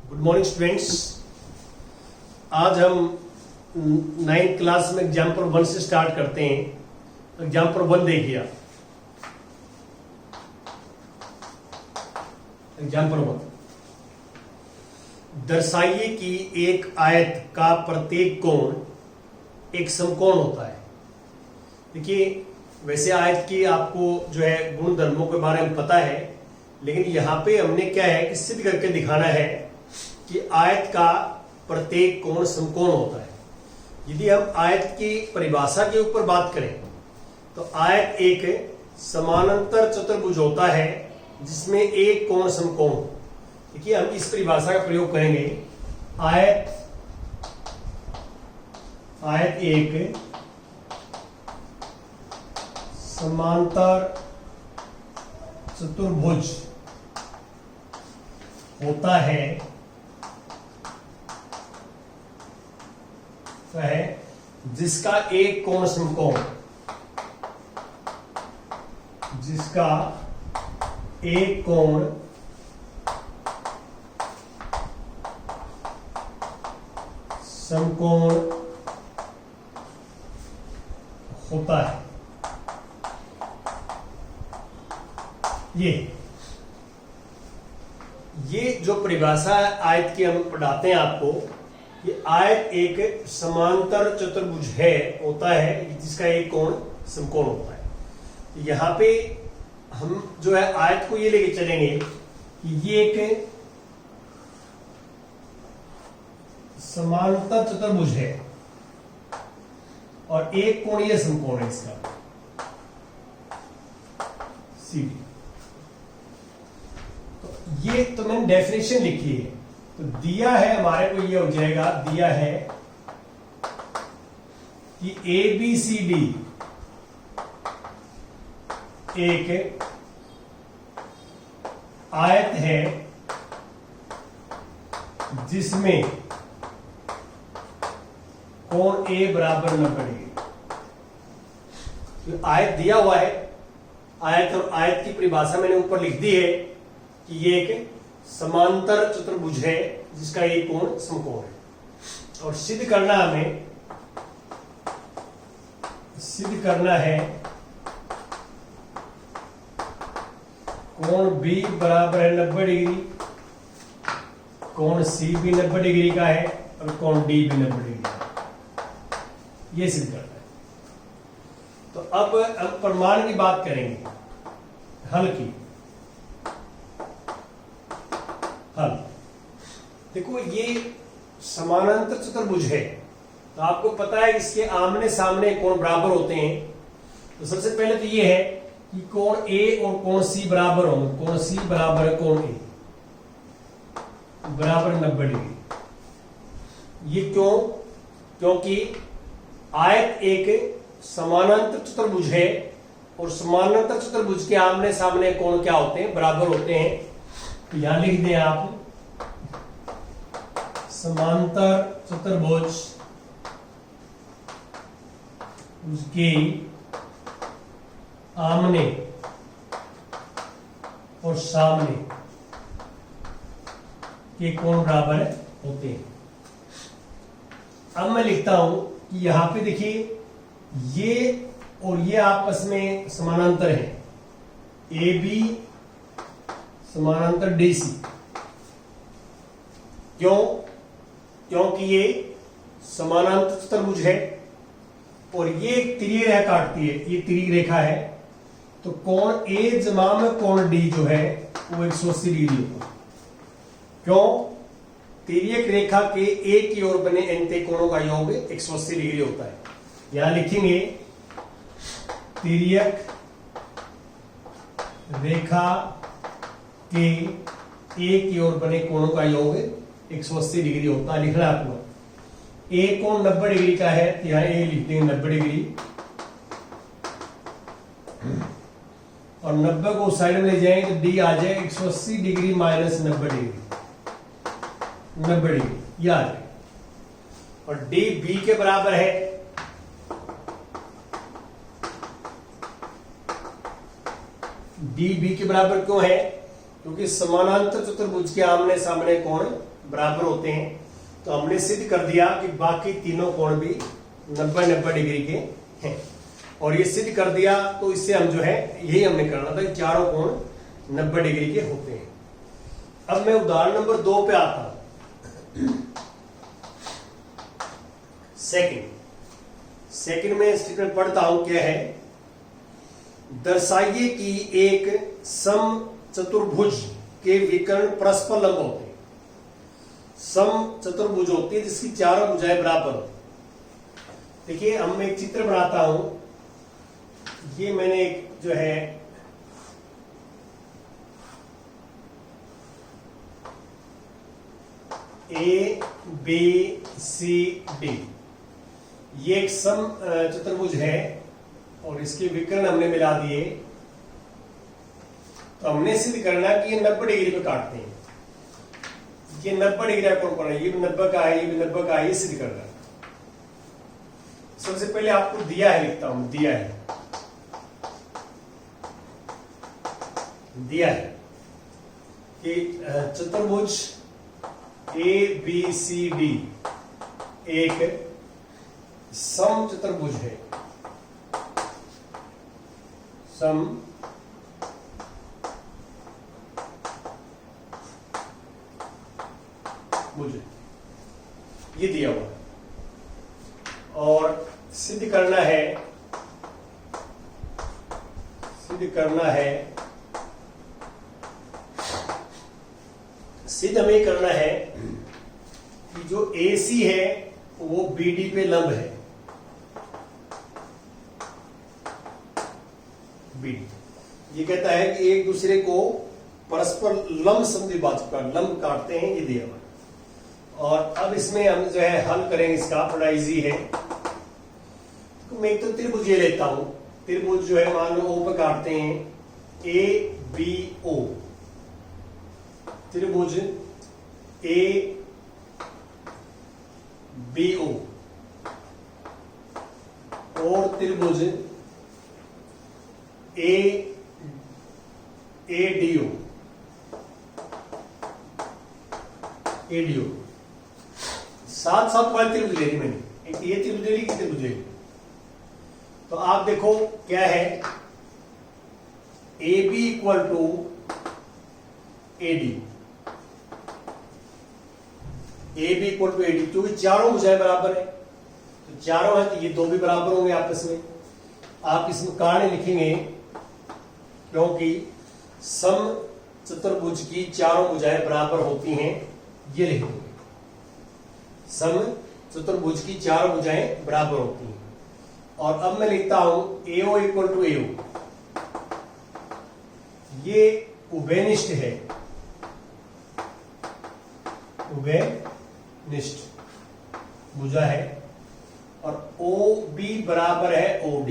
Good morning students. आज हम 9th class में एग्जाम्पल 1 से स्टार्ट करते हैं। एग्जाम्पल 1 देखिए आप। एग्जाम्पल 1, दर्शाइए कि एक आयत का प्रत्येक कोण एक समकोण होता है। देखिए, वैसे आयत की आपको जो है गुणधर्मों के बारे में पता है, लेकिन यहां पे हमने क्या है कि सिद्ध करके दिखाना है कि आयत का प्रत्येक कोण समकोण होता है। यदि हम आयत की परिभाषा के ऊपर बात करें तो आयत एक समानांतर चतुर्भुज होता है जिसमें एक कोण समकोण हो। देखिए, हम इस परिभाषा का प्रयोग करेंगे। आयत एक समांतर चतुर्भुज होता है जिसका एक कोण समकोण, जिसका एक कोण समकोण होता है। ये जो परिभाषा आयत की हम पढ़ाते हैं आपको, ये आयत एक समांतर चतुर्भुज होता है जिसका एक कोण समकोण होता है। यहां पे हम जो है आयत को ये लेके चलेंगे कि ये एक समांतर चतुर्भुज है और एक कोण ये समकोण है इसका सीधी। ये तो मैंने डेफिनेशन लिखी है, तो दिया है हमारे को, ये हो जाएगा, दिया है कि ABCD एक आयत है जिसमें कोण A बराबर 90 डिग्री। तो आयत दिया हुआ है, आयत और आयत की परिभाषा मैंने ऊपर लिख दी है कि ये एक समांतर चतुर्भुज है जिसका एक कोण समकोण है। और सिद्ध करना है कोण B बराबर है 90 डिग्री, कोण C भी 90 डिग्री का है और कोण D भी 90 डिग्री का है। ये सिद्ध करना है। तो अब हम प्रमाण की बात करेंगे, हल की। हल देखो, ये समानांतर चतुर्भुज है, तो आपको पता है इसके आमने सामने कोण बराबर होते हैं। तो सबसे पहले तो ये है कि कोण A और कोण C बराबर होंगे। कोण C बराबर है कोण A बराबर 90 डिग्री। ये क्यों? क्योंकि आयत एक समानांतर चतुर्भुज है और समानांतर चतुर्भुज के आमने सामने कोण क्या होते हैं? बराबर होते हैं। तो यहां लिख दें आप, समांतर चतुर्भुज उसके आमने और सामने के कोण बराबर होते हैं। अब मैं लिखता हूं कि यहां पे देखिए, ये और ये आपस में समानांतर है। AB समानांतर DC। क्यों? क्योंकि ये समानांतर चतुर्भुज है और ये एक तिर्यक रेखा काटती है, ये तिर्यक रेखा है। तो कोण A जमा में कोण D जो है वो 180 डिग्री होगा। क्यों? तिर्यक रेखा के एक की ओर बने एंते कोणों का योग 180 डिग्री होता है। यहां लिखेंगे तिर्यक रेखा के एक की ओर बने कोणों का योग 180 डिग्री होता है। लिखना आपको, A कोण 90 डिग्री का है, तो यहां A लिख देंगे 90 डिग्री, और 90 को उस साइड में ले जाएंगे तो D आ जाए 180 डिग्री माइनस 90 डिग्री, 90 डिग्री ये आ जाए। और D B के बराबर है। D B के बराबर क्यों है? क्योंकि समानांतर चतुर्भुज के आमने सामने कोण बराबर होते हैं, तो हमने सिद्ध कर दिया कि बाकी तीनों कोण भी 90-90 डिग्री के हैं। और ये सिद्ध कर दिया तो इससे हम जो है यही हमने करना था कि चारों कोण 90 डिग्री के होते हैं। अब मैं उदाहरण नंबर 2 पे आता हूं। सेकंड में स्टेटमेंट पढ़ता हूं, क्या है, दर्शाइए कि एक सम चतुर्भुज के विकर्ण परस्पर लंब होते हैं। सम चतुर्भुज होती है जिसकी चारों भुजाएं बराबर होती हैं। देखिए, हम एक चित्र बनाता हूं। ये मैंने एक जो है ए बी सी डी, ये एक सम चतुर्भुज है और इसके विकर्ण हमने मिला दिए। तो हमने सिद्ध करना कि ये 90 डिग्री पे काटते हैं। ये 90 डिग्री का कोण है, ये भी 90 का है, ये भी 90 का है, ये सिद्ध करना है। सबसे पहले आपको दिया है, लिखता हूं, दिया है कि चतुर्भुज ए बी सी डी एक सम चतुर्भुज है। सम मुझे ये दिया हुआ और सिद्ध करना है, सिद्ध हमें करना है कि जो AC है वो BD पे लंब है। BD ये कहता है कि एक दूसरे को परस्पर लंब समद्विभाजक का लंब काटते हैं, ये दिया हुआ। और अब इसमें हम जो है हल करेंगे, इसका बड़ा इजी है। तो मैं एक तो त्रिभुज ये लेता हूं। त्रिभुज जो है मान लो O पे काटते हैं, ABO, त्रिभुज ABO और त्रिभुज ADO साथ साथ वाले त्रिभुज ले ली मैंने, एक ये त्रिभुज ले ली, त्रिभुज ले ली। तो आप देखो क्या है, AB equal to AD, AB equal to AD, क्योंकि चारों भुजाएं बराबर है, तो चारों है तो ये दो भी बराबर होंगे आपस में। आप इसमें कारण लिखेंगे क्योंकि सम चतुर्भुज की चारों भुजाएं बराबर होती हैं, ये लिखेंगे। सम चतुर्भुज की चारों भुजाएं बराबर होती हैं। और अब मैं लिखता हूं AO इक्वल टू AO, ये उभयनिष्ठ है, उभयनिष्ठ भुजा है। और OB बराबर है OD,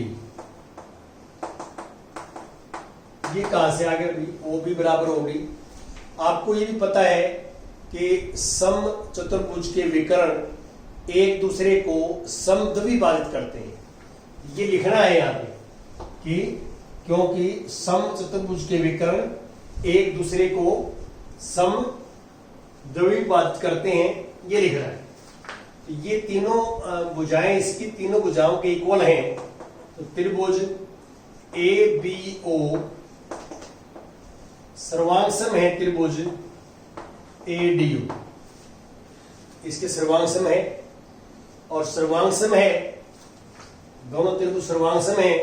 ये कहां से आ गया भाई, OB बराबर OD। आपको ये भी पता है कि सम चतुर्भुज के विकर्ण एक दूसरे को समद्विभाजित करते हैं, ये लिखना है यहाँ पे कि क्योंकि सम चतुर्भुज के विकर्ण एक दूसरे को समद्विभाजित करते हैं, ये लिखना है। तो ये तीनों भुजाएं इसकी तीनों भुजाओं के इक्वल हैं। तो त्रिभुज ABO सर्वांगसम है त्रिभुज ADO, इसके सर्वांगसम है। और सर्वांगसम है, दोनों त्रिभुज सर्वांगसम है,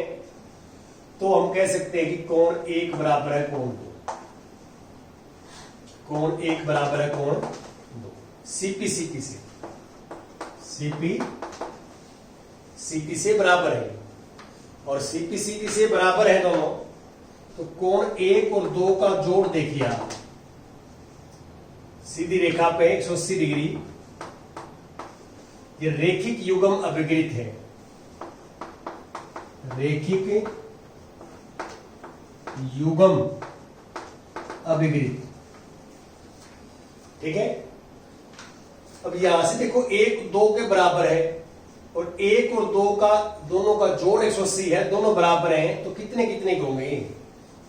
तो हम कह सकते हैं कि कोण एक बराबर है कोण दो, कोण एक बराबर है कोण दो। CP CP से बराबर है, और CP से बराबर है दोनों, तो कोण 1 और 2 का जोड़ देखिए आप, सीधी रेखा पे 180 डिग्री, ये रेखिक युग्म अभिकृत है, रेखिक युग्म अभिकृत, ठीक है। अब यहां से देखो 1 2 के बराबर है, और 1 और 2 का दोनों का जोड़ 180 है, दोनों बराबर हैं, तो कितने कितने के होंगे,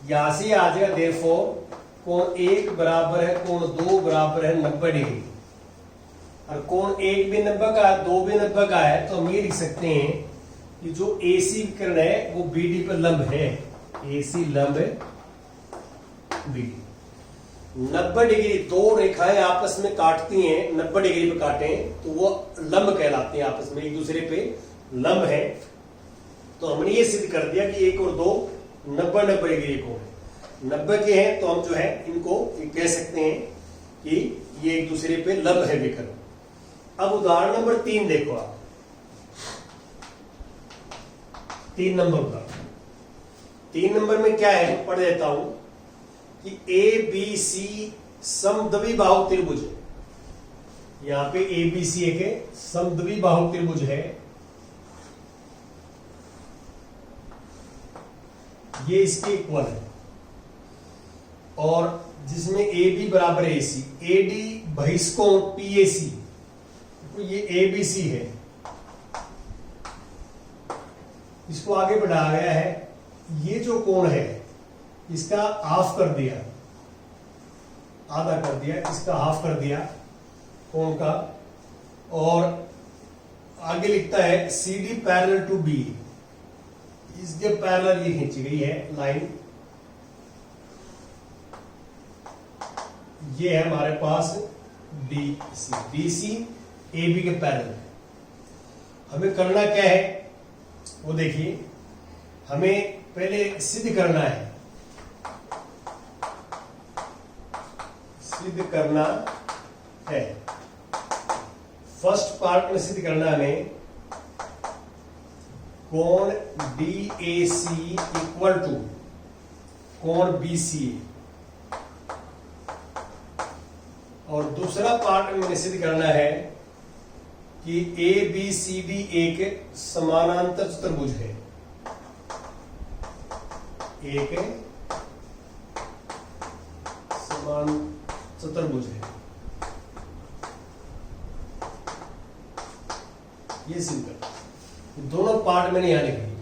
यहां से आ जाएगा देयरफॉर कोण 1 बराबर है कोण 2 बराबर है 90 डिग्री। और कोण एक भी 90 का है, दो भी 90 का है, तो हम ये लिख सकते हैं कि जो AC विकर्ण है वो BD पर लंब है। AC लंब BD 90 डिग्री, दो रेखाएं आपस में काटती हैं, 90 डिग्री पे काटें तो वो लंब कहलाती हैं, आपस में एक दूसरे पे लंब है। तो हमने ये सिद्ध कर दिया कि एक और दो 90 डिग्री कोण है, 90 के हैं, तो हम जो है इनको कह सकते हैं कि ये एक दूसरे पे लंब है विकर्ण। अब उदाहरण नंबर 3 देखो आप, 3 नंबर उदाहरण। 3 नंबर में क्या है, पढ़ देता हूं कि ABC समद्विबाहु त्रिभुज है। यहां पे ABC एक समद्विबाहु त्रिभुज है, ये इसके इक्वल है, और जिसमें AB बराबर AC, AD बहिष्कोण PAC, तो ये ABC है, इसको आगे बढ़ाया गया है। ये जो कोण है इसका हाफ कर दिया, आधा कर दिया, इसका हाफ कर दिया कोण का, और आगे लिखता है CD पैरेलल टू B, इसके पैरेलल ये खींची गई है लाइन। ये है हमारे पास BC AB के पैरेलल। हमें करना क्या है वो देखिए, हमें पहले सिद्ध करना है, सिद्ध करना है, फर्स्ट पार्ट में सिद्ध करना है हमें कोण DAC इक्वल टू कोण BCA, और दूसरा पार्ट में सिद्ध करना है कि ABCD एक समानांतर चतुर्भुज है, एक समान चतुर्भुज है। ये सिंपल, दोनों पार्ट मैंने यहां लिख दिए,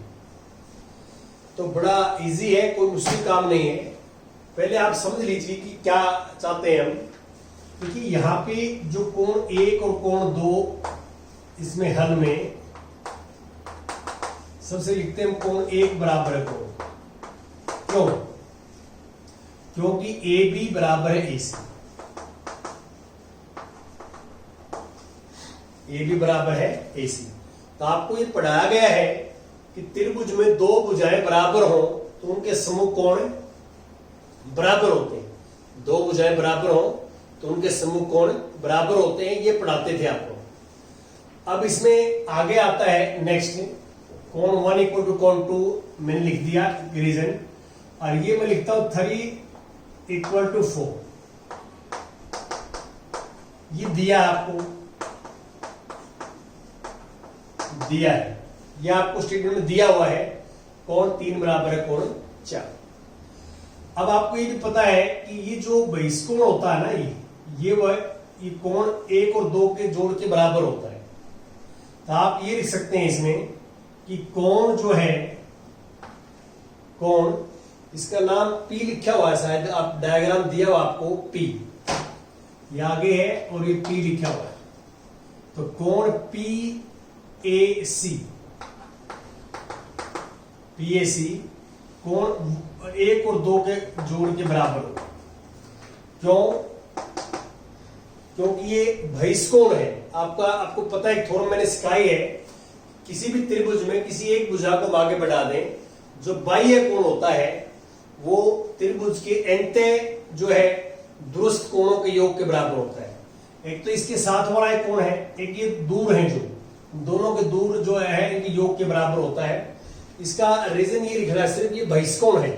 तो बड़ा इजी है, कोई मुश्किल काम नहीं है। पहले आप समझ लीजिए कि क्या चाहते हैं हम, क्योंकि यहां पे जो कोण 1 और कोण 2 इसमें हल में सबसे लिखते हैं कोण 1 बराबर है कोण, क्यों? क्योंकि AB बराबर है AC, AB बराबर है AC। तो आपको ये पढ़ाया गया है कि त्रिभुज में दो भुजाएं बराबर हो तो उनके समूह कोण बराबर होते हैं, दो भुजाएं बराबर हो तो उनके समूह कोण बराबर होते हैं, ये पढ़ाते थे आपको। अब इसमें आगे आता है नेक्स्ट, कोण 1 इक्वल टू कोण 2 मैंने लिख दिया रीजन, और ये मैं लिखता हूं 3 इक्वल टू 4, ये दिया आपको, दिया है, ये आपको स्टेटमेंट में दिया हुआ है, कोण 3 बराबर है कोण 4। अब आपको ये भी पता है कि ये जो बहिष्कोण होता है ना, ये कोण 1 और 2 के जोड़ के बराबर होता है। तो आप ये लिख सकते हैं इसमें कि कोण जो है, कोण इसका नाम P लिखा हुआ है, शायद आप डायग्राम दिया हुआ आपको P, ये आगे है और ये P लिखा हुआ है, तो कोण PAC कोण 1 और 2 के जोड़ के बराबर होगा। क्यों? क्योंकि ये बहिष्कोण है, आपको पता है, थोड़ा मैंने सिखाई है, किसी भी त्रिभुज में किसी एक भुजा को आगे बढ़ा दें, जो बाह्य कोण होता है वो त्रिभुज के अंत्य जो है दुरुस्त कोणों के योग के बराबर होता है। एक तो इसके साथ वाला एक कोण है, एक ये दूर है, जो दोनों के दूर जो है इनके योग के बराबर होता है। इसका रीजन ये लिखना है, सिर्फ ये बहिष्कोण है,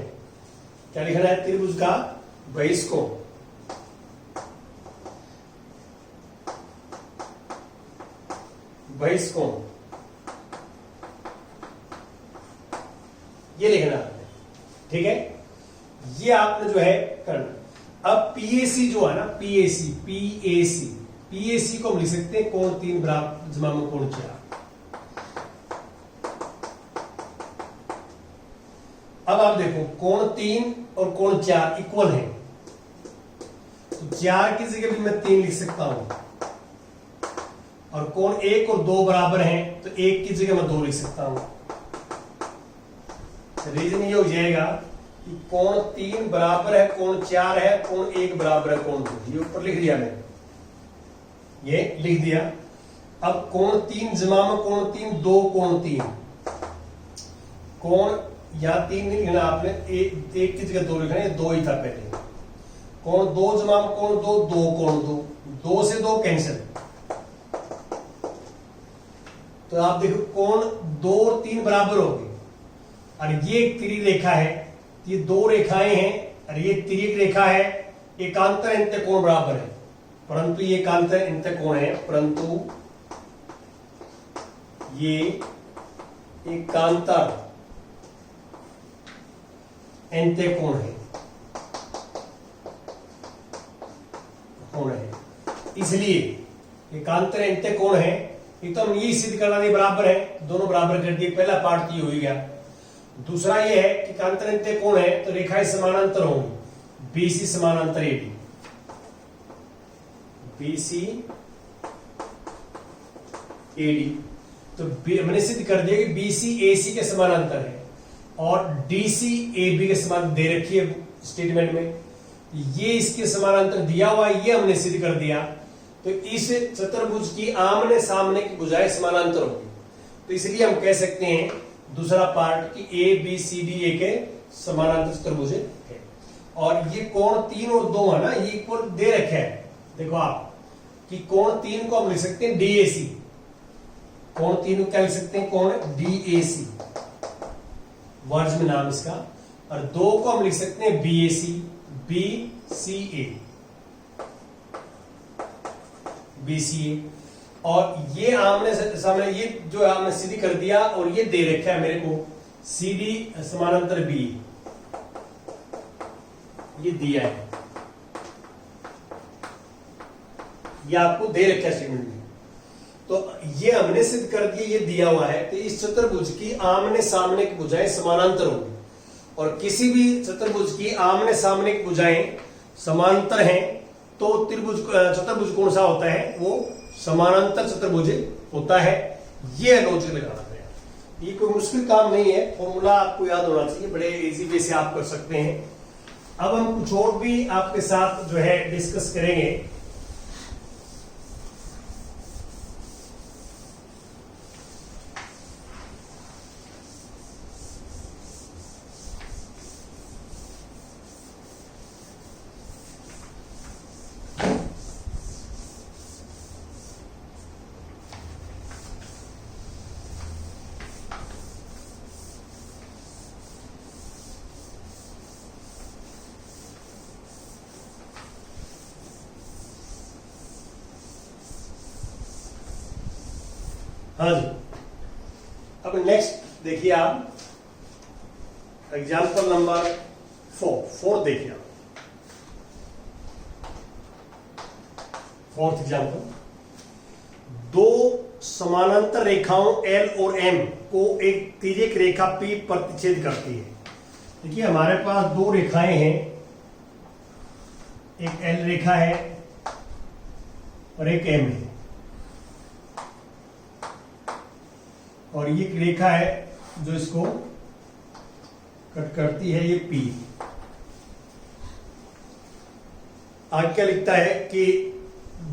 क्या लिखना है, त्रिभुज का बहिष्कोण। बहिष्कोण ये लिखना है, ठीक है, ये आपने जो है करना। अब PAC जो है ना, PAC को हम लिख सकते हैं कोण 3 बराबर जमा में कोण 4। अब आप देखो कोण 3 और कोण 4 इक्वल है, तो 4 की जगह भी मैं 3 लिख सकता हूं, और कोण 1 और 2 बराबर हैं, तो 1 की जगह मैं 2 लिख सकता हूं। रीजन ये हो जाएगा कि कोण 3 बराबर है कोण 4 है, कोण 1 बराबर है कोण 2। ये ऊपर लिख दिया मैंने, ये लिख दिया। अब कोण 3 जमा में कोण 3, 2 कोण 3, कोण यहां 3 नहीं लिखना आपने, एक की जगह 2 लिखना है, 2 ही था पहले। कोण 2 जमा में कोण 2, 2 कोण 2, 2 से 2 कैंसिल। तो आप देखो कोण 2 और 3 बराबर हो गए, और ये एक तिर्यक रेखा है, ये 2 रेखाएं हैं और ये तिर्यक रेखा है। एकांतर अंत्य कोण बराबर है, परंतु ये एकांतर अंत्य कोण है, परंतु ये एकांतर अंत्य कोण है, इसलिए एकांतर अंत्य कोण है। एक तो हम ये सिद्ध करना नहीं बराबर है, दोनों बराबर कर दिए, पहला पार्ट तो ये हो गया। दूसरा ये है कि एकांतर अंत्य कोण है तो रेखाएं समानांतर होंगी, बीसी समानांतर एडी, बीसी एडी। तो मैंने सिद्ध कर दिया कि बीसी एसी के समानांतर है और डीसी एबी के समानांतर दे रखी है स्टेटमेंट में, ये इसके समानांतर दिया हुआ है, ये हमने सिद्ध कर दिया। तो इस चतुर्भुज की आमने सामने की भुजाएं समानांतर होगी, तो इसलिए हम कह सकते हैं दूसरा पार्ट कि A B C D A के समानांतर चतुर्भुज है। और ये कोण 3 और 2 है ना, ये इक्वल दे रखे हैं। देखो आप कि कोण 3 को हम लिख सकते हैं डीएसी, कोण 3 को क्या लिख सकते हैं, कोण डीएसी, वर्ज में नाम इसका। और 2 को हम लिख सकते हैं बीएसी, बीसीए, बीसीए। और ये आमने सामने ये जो हमने सीधी कर दिया, और ये दे रखा है मेरे को सीडी समानांतर बी, ये दिया है, ये आपको दे रखा है स्टेटमेंट में। तो ये हमने सिद्ध कर दिया, ये दिया हुआ है। तो इस चतुर्भुज की आमने सामने की भुजाएं समानांतर होगी, और किसी भी चतुर्भुज की आमने सामने की भुजाएं समांतर हैं तो चतुर्भुज कौन सा होता है, वो समानांतर चतुर्भुज होता है। ये लॉजिक लगाना पड़ेगा, ये कोई मुश्किल काम नहीं है, फॉर्मूला आपको याद होना चाहिए, बड़े इजी वे से आप कर सकते हैं। अब हम कुछ और भी आपके साथ जो है डिस्कस करेंगे। हाँ जी, अब नेक्स्ट देखिए आप एग्जाम्पल नंबर 4 देखिए आप। फोर्थ एग्जाम्पल, दो समानांतर रेखाओं L और M को एक तिर्यक रेखा P प्रतिच्छेद करती है। देखिए हमारे पास दो रेखाएं हैं, एक L रेखा है और एक M है, और ये एक रेखा है जो इसको कट करती है, ये P। आगे क्या लिखता है कि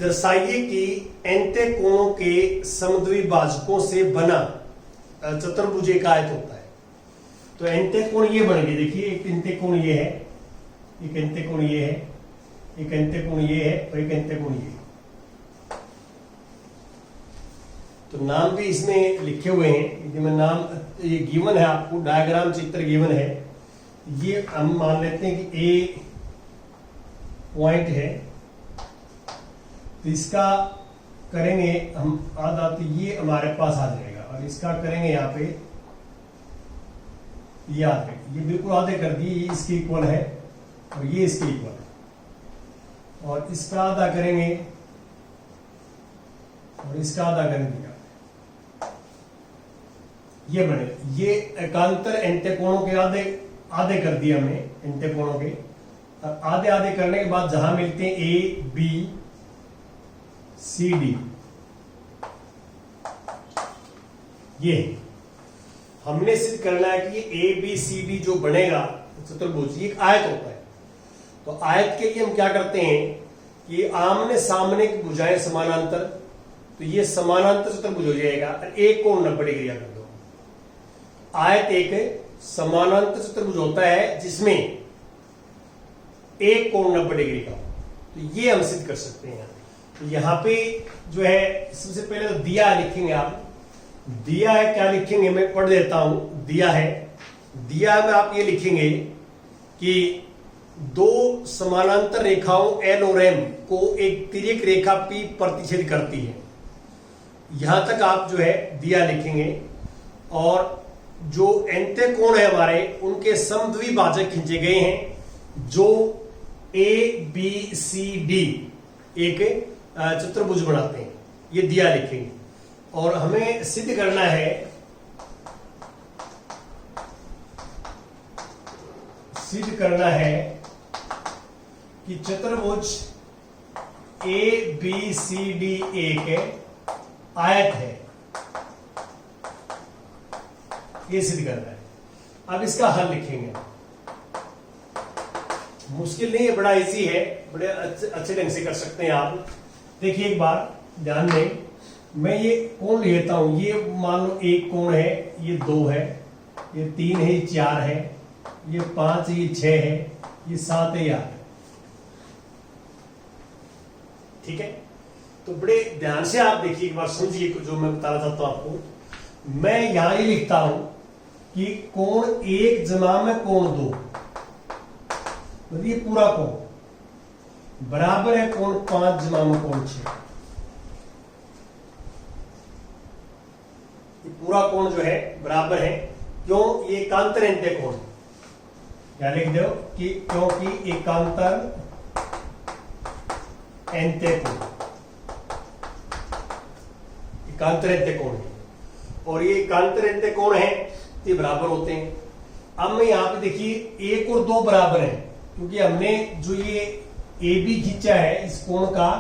दर्शाइए कि एंत्य कोणों के समद्विभाजकों से बना चतुर्भुज एक आयत होता है। तो एंत्य कोण ये बन गए, देखिए एक एंत्य कोण ये है, एक एंत्य कोण ये है, एक एंत्य कोण ये है और एक एंत्य कोण ये है। तो नाम भी इसमें लिखे हुए हैं, मैं नाम ये गिवन है आपको, डायग्राम चित्र गिवन है। ये हम मान लेते हैं कि ए पॉइंट है, तो इसका करेंगे हम आधा, तो ये हमारे पास आ जाएगा, और इसका करेंगे यहाँ पे ये आधे, ये बिल्कुल आधे कर दिए, ये इसके इक्वल है और ये इसके इक्वल है, और इसका आधा करेंगे और इसका आधा करेंगे, ये बने। ये एकांतर एंत्य कोणों के आधे आधे कर दिए हमने, एंत्य कोणों के आधे आधे करने के बाद जहां मिलते हैं ए बी सी डी, ये हमने सिद्ध करना है कि ए बी सी डी जो बनेगा चतुर्भुज, ये एक आयत होता है। तो आयत के लिए हम क्या करते हैं कि आमने सामने की भुजाएं समानांतर, तो ये समानांतर चतुर्भुज हो जाएगा। एक कोण 90 डिग्री कर दो। आयत एक समानांतर चतुर्भुज होता है जिसमें एक कोण 90 डिग्री का, तो ये हम सिद्ध कर सकते हैं। तो यहां पे जो है सबसे पहले तो दिया लिखेंगे आप। दिया है क्या लिखेंगे, मैं पढ़ देता हूं। दिया में आप ये लिखेंगे कि दो समानांतर रेखाओं एल और एम को एक तिर्यक रेखा पी प्रतिच्छेद करती है। यहां तक आप जो है दिया लिखेंगे। और जो एंते कोण है हमारे, उनके समद्विभाजक खींचे गए हैं जो ए बी सी डी एक चतुर्भुज बनाते हैं। ये दिया लिखेंगे। और हमें सिद्ध करना है, कि चतुर्भुज ए बी सी डी एक आयत है। ये सिद्ध करना है। अब इसका हल लिखेंगे। मुश्किल नहीं है, बड़ा इजी है, बड़े अच्छे ढंग से कर सकते हैं आप। देखिए एक बार ध्यान दें, मैं ये कोण लेता हूं। ये मान लो एक कोण है, ये 2 है, ये 3 है, ये 4 है, ये 5 है, ये 6 है, ये 7 है, ये 8। ठीक है, तो बड़े ध्यान से आप देखिए, एक बार समझिए जो मैं बताना चाहता हूं आपको। मैं यहां ये लिखता हूं कि कोण 1 जमा में कोण 2, मतलब ये पूरा कोण बराबर है कोण 5 जमा में कोण 6। ये पूरा कोण जो है बराबर है। क्यों? ये एकांतर एंते कोण। क्या लिख दो कि क्योंकि एकांतर एंते कोण, एकांतर एंते कोण है, और ये एकांतर एंते कोण है, ये बराबर होते हैं। अब मैं यहां पे देखिए 1 और 2 बराबर है, क्योंकि हमने जो ये ए बी खींचा है, इस कोण का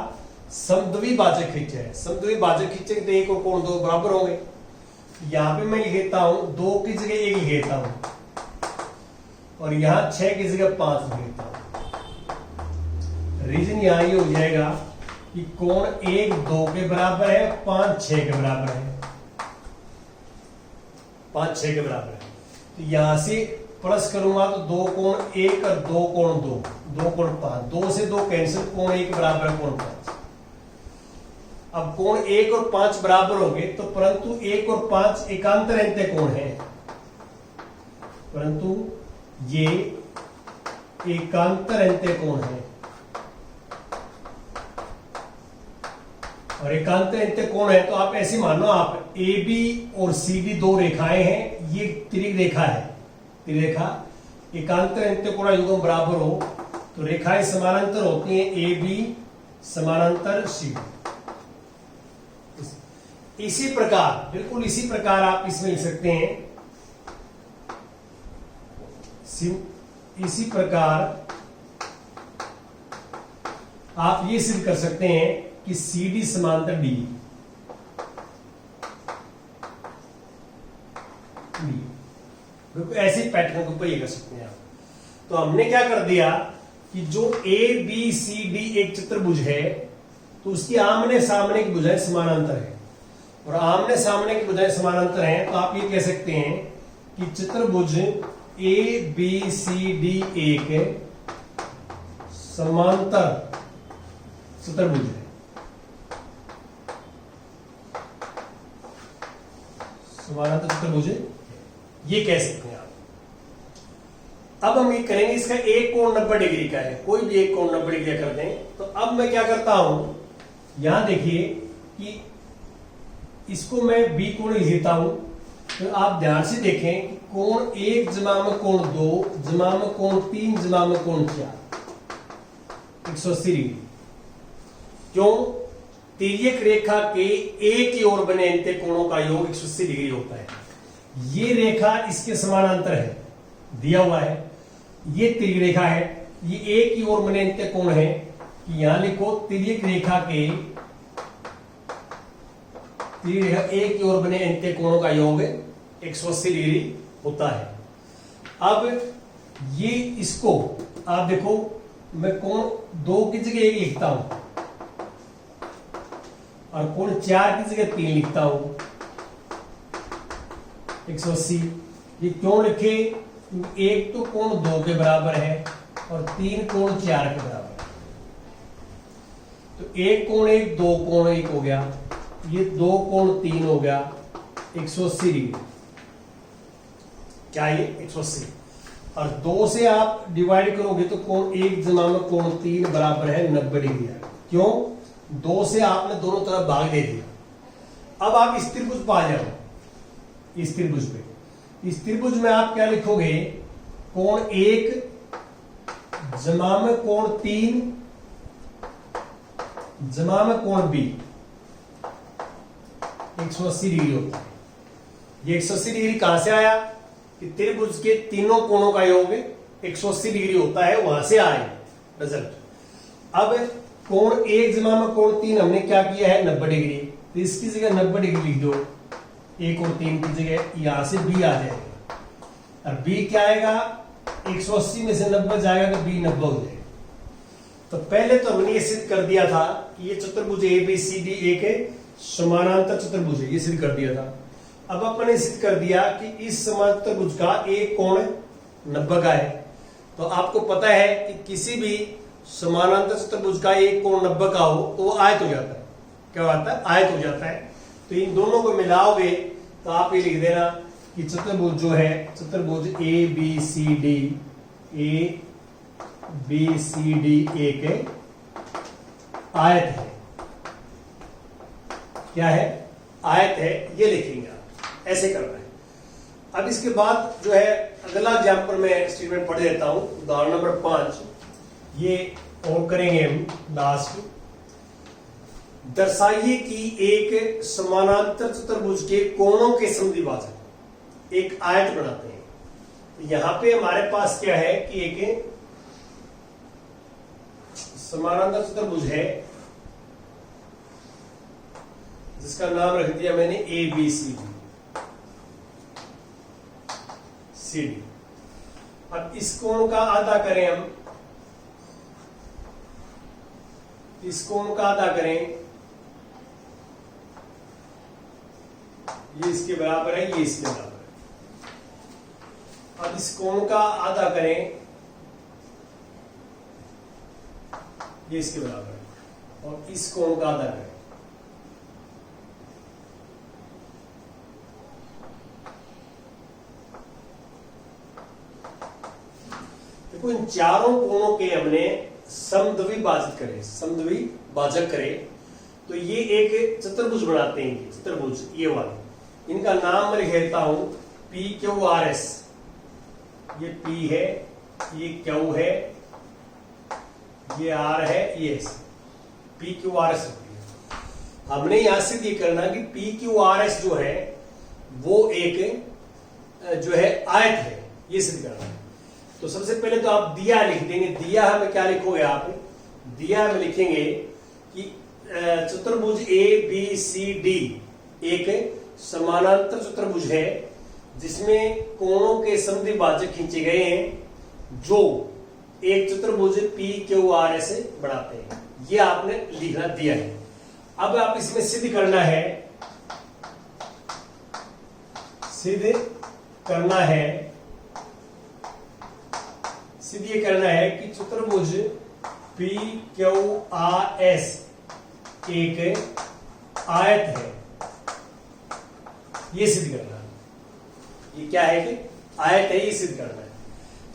समद्विभाजक खींचा है। समद्विभाजक खींचे तो 1 और कोण 2 बराबर होंगे। यहां पे मैं लिख देता हूं 2 की जगह 1 लिख देता हूं, और यहां 6 की जगह 5 लिख देता हूं। रीजन यहां ये हो जाएगा कि कोण 1 2 के बराबर है, 5 6 के बराबर है, 5 6 के बराबर है। तो यहां से प्लस करूंगा तो 2 कोण 1 और 2 कोण 2, 2 कोण 5, 2 से 2 कैंसिल, कोण 1 बराबर है कोण 5। अब कोण 1 और 5 बराबर हो गए, तो परंतु 1 और 5 एकांतर एंते कोण है, परंतु ये एकांतर एंते कोण है। और एकांतर एंते कोण है तो आप ऐसे मानो, आप ए बी और सी डी 2 रेखाएं हैं, ये तिर्यक रेखा है, त्रिरेखा। एकांतर एंते कोण युग्म बराबर हो तो रेखाएं समानांतर होती हैं, ए बी समानांतर सी डी। इसी प्रकार, बिल्कुल इसी प्रकार आप इसमें लिख सकते हैं। इसी प्रकार आप ये सिद्ध कर सकते हैं कि सी डी समांतर डी। बिल्कुल ऐसे पैटर्न के ऊपर ये कर सकते हैं आप। तो हमने क्या कर दिया कि जो ए बी सी डी एक चतुर्भुज है, तो उसकी आमने सामने की भुजाएं समानांतर है, और आमने सामने की भुजाएं समानांतर हैं, तो आप ये कह सकते हैं कि चतुर्भुज ए बी सी डी एक समांतर चतुर्भुज है। समानांतर चतुर्भुज ये कह सकते हैं आप। अब हम ये करेंगे, इसका एक कोण 90 डिग्री का है, कोई भी एक कोण 90 डिग्री कर दें। तो अब मैं क्या करता हूं, यहां देखिए कि इसको मैं बी कोण लिख देता हूं। तो आप ध्यान से देखें कि कोण 1 जमा में कोण 2 जमा में कोण 3 जमा में कोण 4, 180 डिग्री। क्यों? तिर्यक रेखा के एक की ओर बने एंते कोणों का योग 180 डिग्री होता है। ये रेखा इसके समानांतर है, दिया हुआ है। ये तिर्यक रेखा है, ये एक की ओर बने एंते कोण है। कि यहां लिखो तिर्यक रेखा के तिर्यक रेखा एक की ओर बने अंत्य कोणों का योग 180 डिग्री होता है। अब ये इसको आप देखो, मैं कोण 2 की जगह 1 लिखता हूं और कोण 4 की जगह 3 लिखता हूं 180। ये क्यों लिखे? एक तो कोण 2 के बराबर है और 3 कोण 4 के बराबर है। तो एक कोण 1, 2 कोण 1 हो गया, ये 2 कोण 3 हो गया 180 डिग्री। क्या ये 180? और 2 से आप डिवाइड करोगे तो कोण 1 जमा में कोण 3 बराबर है 90 डिग्री। क्यों? 2 से आपने दोनों तरफ भाग दे दिया। अब आप इस त्रिभुज पर आ जाओ, इस त्रिभुज पे। इस त्रिभुज में आप क्या लिखोगे? कोण 1 जमा में कोण 3 जमा में कोण B 180 डिग्री होता है। ये 180 डिग्री कहां से आया? कि त्रिभुज के तीनों कोणों का योग 180 डिग्री होता है, वहां से आए रिजल्ट। अब कोण 1 जमा में कोण 3 हमने क्या किया है? 90 डिग्री। तो इसकी जगह 90 डिग्री लिख दो, 1 और 3 की जगह। यहां से B आ जाएगा और B क्या आएगा? 180 में से 90 जाएगा तो B 90 हो जाएगा। तो पहले तो हमने ये सिद्ध कर दिया था कि ये चतुर्भुज ABCD एक समानांतर चतुर्भुज है, ये सिद्ध कर दिया था। अब अपने सिद्ध कर दिया कि इस समांतर चतुर्भुज का एक कोण 90 का है। तो आपको पता है कि किसी भी समानांतर चतुर्भुज का एक कोण 90 का हो तो वो आयत हो जाता है। क्या होता है? आयत हो जाता है। तो इन दोनों को मिलाओगे तो आप ये लिख देना कि चतुर्भुज जो है, चतुर्भुज ABCD एक आयत है। क्या है? आयत है। ये लिखेंगे आप, ऐसे करना है। अब इसके बाद जो है अगला एग्जाम्पल में स्टेटमेंट पढ़ देता हूं, उदाहरण नंबर 5। ये और करेंगे हम लास्ट। दर्शाइए कि एक समानांतर चतुर्भुज के कोणों के समद्विभाजक एक आयत बनाते हैं। यहां पे हमारे पास क्या है कि एक समानांतर चतुर्भुज है जिसका नाम रख दिया मैंने ABCD। अब इस कोण का आधा करें हम, इस कोण का आधा करें, ये इसके बराबर है, ये इसके बराबर है। अब इस कोण का आधा करें, ये इसके बराबर है, और इस कोण का आधा करें। देखो इन चारों कोणों के हमने समद्विभाजित करे, समद्विभाजक करे तो ये एक चतुर्भुज बनाते हैं। चतुर्भुज ये वाले, इनका नाम मैं लिख देता हूं PQRS। ये P है, ये Q है, ये R है, ये S। PQRS। हमने यहां से ये करना कि PQRS जो है वो एक जो है आयत है, ये सिद्ध करना है। तो सबसे पहले तो आप दिया लिख देंगे। दिया में क्या लिखोगे आप? दिया में लिखेंगे कि चतुर्भुज ABCD एक समानांतर चतुर्भुज है जिसमें कोणों के समद्विभाजक खींचे गए हैं जो एक चतुर्भुज PQRS बनाते हैं। ये आपने लिखना दिया है। अब आप इसमें सिद्ध करना है, सिद्ध करना है, सिद्ध ये करना है कि चतुर्भुज PQRS एक आयत है। ये सिद्ध करना है। ये क्या है कि आयत है, ये सिद्ध करना है।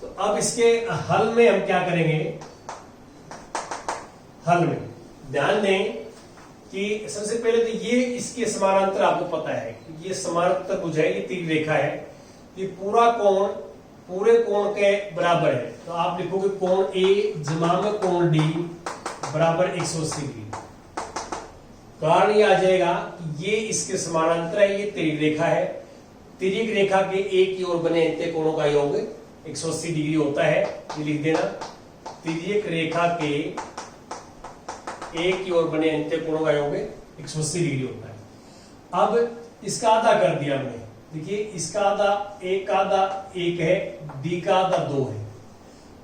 तो अब इसके हल में हम क्या करेंगे? हल में ध्यान दें कि सबसे पहले तो ये इसके समानांतर आपको पता है कि ये समानांतर त्रिभुज है, ये तीन रेखा है। ये पूरा कोण पूरे कोण के बराबर है। तो आप लिखोगे कोण A जमा में कोण D बराबर 180 डिग्री। कारण ये आ जाएगा कि ये इसके समानांतर है, ये तिर्यक रेखा है। तिर्यक रेखा के एक की ओर बने अंत्य कोणों का योग 180 डिग्री होता है। ये लिख देना, तिर्यक रेखा के एक की ओर बने अंत्य कोणों का योग 180 डिग्री होता है। अब इसका आधा कर दिया हमने, देखिए इसका आधा एक है, डी का आधा 2 है,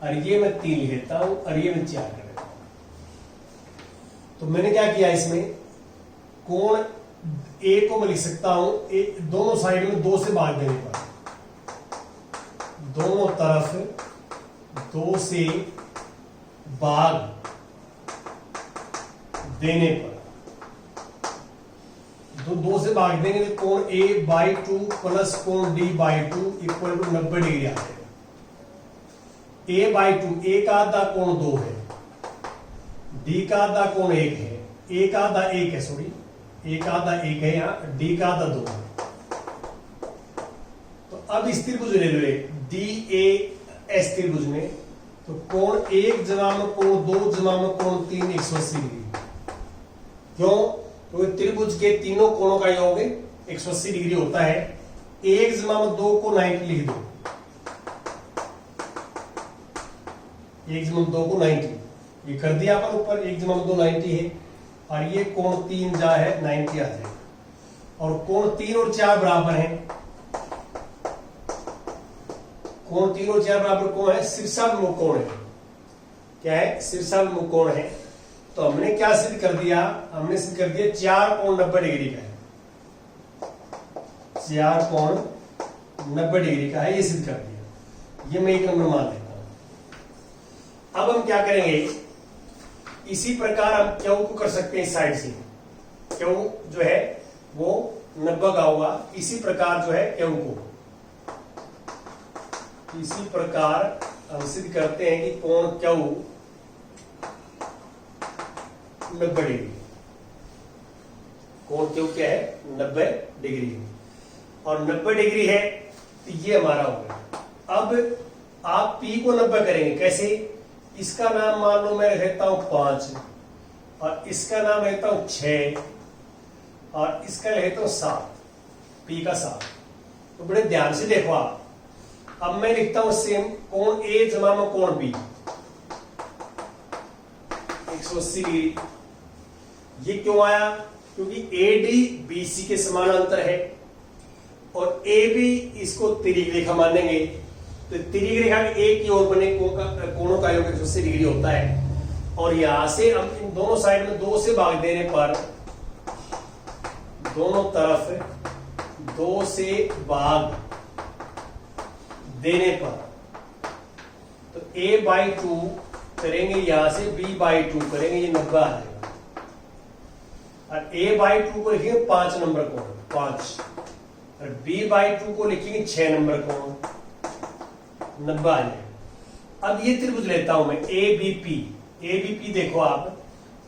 और ये मैं 3 लिख देता हूं और ये मैं 4 कर देता हूं। तो मैंने क्या किया, इसमें कोण ए को मैं लिख सकता हूं दोनों साइड में 2 से भाग देने पर, दोनों तरफ 2 से भाग देने पर, तो 2 से भाग देंगे तो कोण a/2 प्लस कोण d/2 इक्वल टू 90 डिग्री आ जाएगा। a/2, a का आधा कोण 2 है, d का आधा कोण 1 है, a का आधा 1 है, सॉरी a का आधा 1 है, यहाँ d का आधा 2 है। तो अब इस त्रिभुज ले लो, DAS त्रिभुज में, तो कोण 1 जमा में कोण 2 जमा में कोण 3 180 डिग्री। क्यों? तो त्रिभुज के तीनों कोणों का योग 180 डिग्री होता है। 1 जमा में 2 को 90 लिख दो, 1 जमा में 2 को 90, ये कर दिया अपन ऊपर, 1 जमा में 2 90 है, और ये कोण 3 जा है 90 आ जाएगा। और कोण 3 और 4 बराबर है, कोण 3 और 4 बराबर कौन है? शीर्षाभिमुख कोण है। क्या है? शीर्षाभिमुख कोण है। तो हमने क्या सिद्ध कर दिया? हमने सिद्ध कर दिया 4 कोण 90 डिग्री का है, 4 कोण 90 डिग्री का है, ये सिद्ध कर दिया। ये मैं 1 नंबर मान लेता हूं। अब हम क्या करेंगे, इसी प्रकार हम क्यू को कर सकते हैं इस साइड से, क्यू जो है वो 90 का होगा। इसी प्रकार जो है क्यू को, इसी प्रकार हम सिद्ध करते हैं कि कोण क्यू 90 डिग्री, कोण क्यू क्या है? 90 डिग्री, और 90 डिग्री है तो ये हमारा हो गया। अब आप P को 90 करेंगे, कैसे? इसका नाम मान लो मैं रहता हूं 5, और इसका नाम रहता हूं 6, और इसका रहता हूं 7, P का 7। तो बड़े ध्यान से देखो आप, अब मैं लिखता हूं सेम कोण A जमा में कोण B 180 डिग्री। ये क्यों आया? क्योंकि AD BC के समानांतर है, और AB इसको तिर्यक रेखा मानेंगे, तो तिर्यक रेखा के एक की ओर बने कोणों का योग 180 डिग्री होता है। और यहां से हम इन दोनों साइड में 2 से भाग देने पर, दोनों तरफ 2 से भाग देने पर, तो a/2 करेंगे, यहां से b/2 करेंगे, ये 90 आ जाएगा। और a/2 को लिखेंगे 5 नंबर कोण 5, और b/2 को लिखेंगे 6 नंबर कोण, 90 आ जाएगा। अब ये त्रिभुज लेता हूं मैं ABP देखो आप,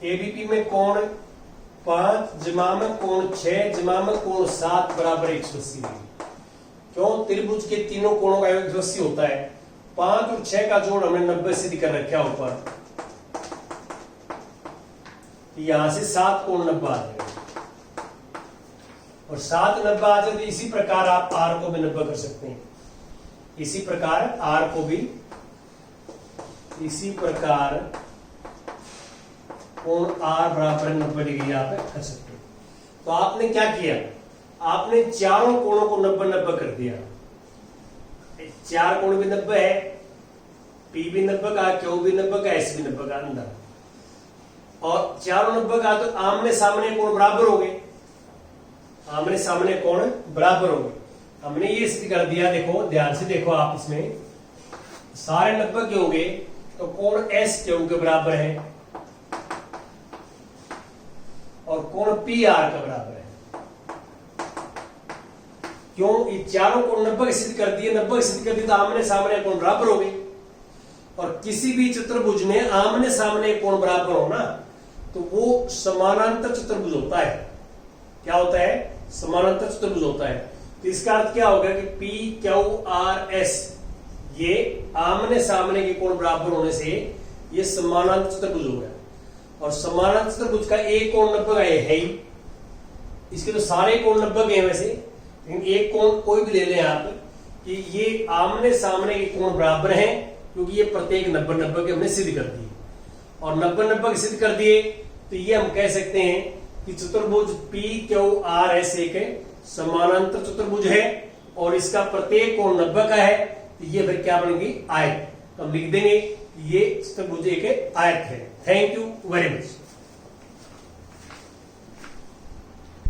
ABP में कोण 5 जमा में कोण 6 जमा में कोण 7 बराबर 180 डिग्री। क्यों? त्रिभुज के तीनों कोणों का योग 180 होता है। 5 और 6 का जोड़ हमने 90 से कर रखा ऊपर, यहां से 7 कोण 90 आ जाएगा, और 7 90 आ जाए। तो इसी प्रकार आप R को भी 90 कर सकते हैं, इसी प्रकार R को भी, इसी प्रकार कोण R बराबर 90 डिग्री आप कर सकते हैं। तो आपने क्या किया? आपने चारों कोणों को 90-90 कर दिया। 4 कोण भी 90 है, P भी 90 का, Q भी 90 का, S भी 90 का अंदर, और चारों 90 का, तो आमने सामने कोण बराबर हो गए, आमने सामने कोण बराबर हो गए। हमने ये सिद्ध कर दिया। देखो ध्यान से देखो आप, इसमें सारे 90 के हो गए, तो कोण S Q के बराबर है, और कोण PR का बराबर है। क्यों? ये चारों कोण 90 सिद्ध कर दिए, 90 सिद्ध कर दिए, तो आमने सामने कोण बराबर हो गए। और किसी भी चतुर्भुज में आमने सामने कोण बराबर हो ना, तो वो समानांतर चतुर्भुज होता है। क्या होता है? समानांतर चतुर्भुज होता है। तो इसका अर्थ क्या होगा कि PQRS ये आमने सामने के कोण बराबर होने से ये समानांतर चतुर्भुज हो गया। और समानांतर चतुर्भुज का एक कोण 90 का है ही, इसके तो सारे कोण 90 के हैं वैसे, लेकिन एक कोण कोई भी ले लें आप कि ये आमने सामने के कोण बराबर हैं, क्योंकि ये प्रत्येक 90-90 के हमने सिद्ध कर दिए। और 90-90 के सिद्ध कर दिए तो ये हम कह सकते हैं कि चतुर्भुज पी क्यू आर एस एक समानांतर चतुर्भुज है और इसका प्रत्येक कोण 90 का है, तो ये फिर क्या बनेगी, आयत। तो हम लिख देंगे ये चतुर्भुज एक आयत है। Thank you very much.